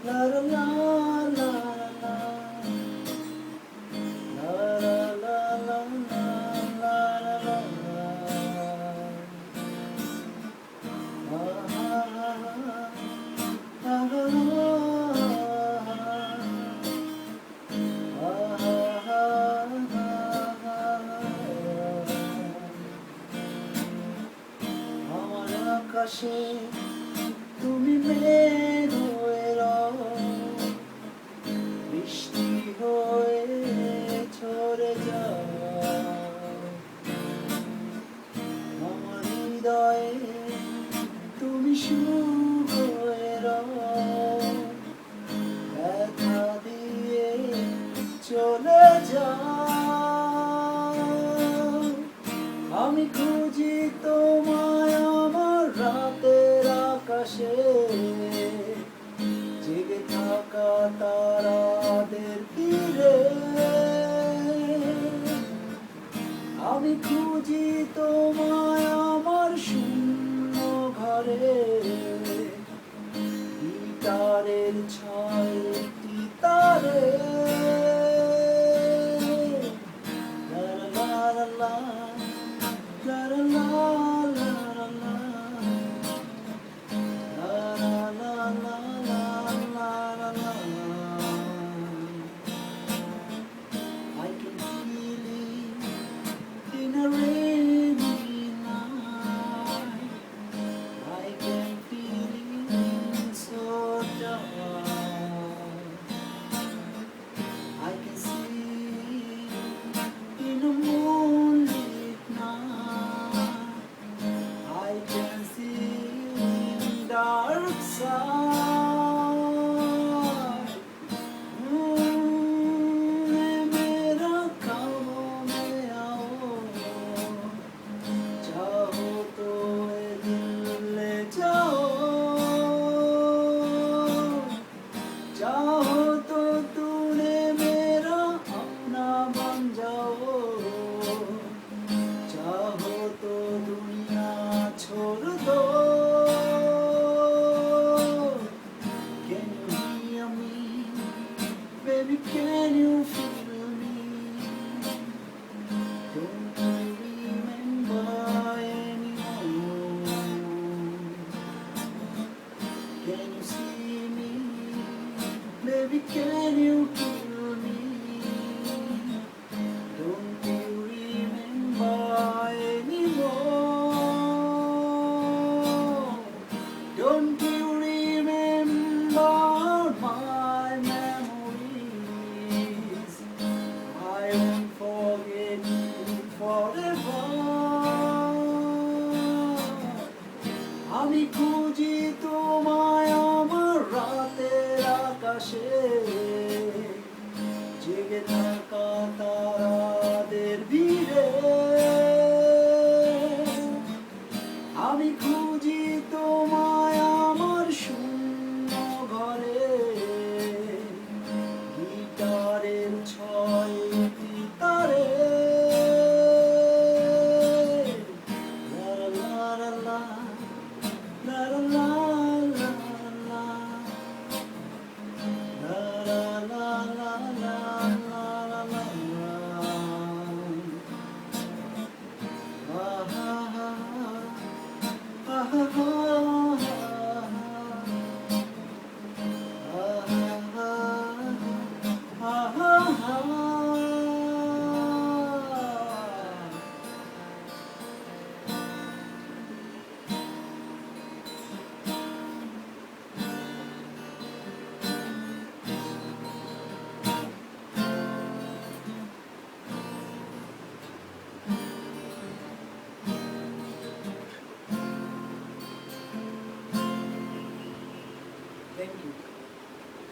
La la la la la. La la la la la la la la. আমার আকাশে তুমি মেঘ হয়ে রও, বৃষ্টি হয়ে ঝরে যাও। আমার হৃদয়ে তুমি সুখ হয়ে রও, ব্যথা দিয়ে চলে যাও। আমি খুঁজি তোমায় আমার রাতের আকাশে, জেগে থাকা তারাদের তীরে। আমি খুঁজি তোমায় আমার শূন্য ঘরে, গিটারের ছয়টি তারে। লা লা লা লা লা লা লা লা লা। I can feel it in a rainy night. I can feel it so dark. I can see it in a moonlit night. I can see it in dark side. मेरा ख्वाबों में आओ, चाहो तो ये दिल ले जाओ। चाहो तो तूने मेरा अपना बन जाओ। चाहो तो दुनिया छोड़ दो। Can you hear me? Baby, can you feel me? Don't you remember anymore? Can you see me? Baby, can you feel me? Don't you remember anymore? Don't you remember my memories? I won't forget you forever. আমি খুঁজি তোমায় আমার রাতের আকাশে, জেগে থাকা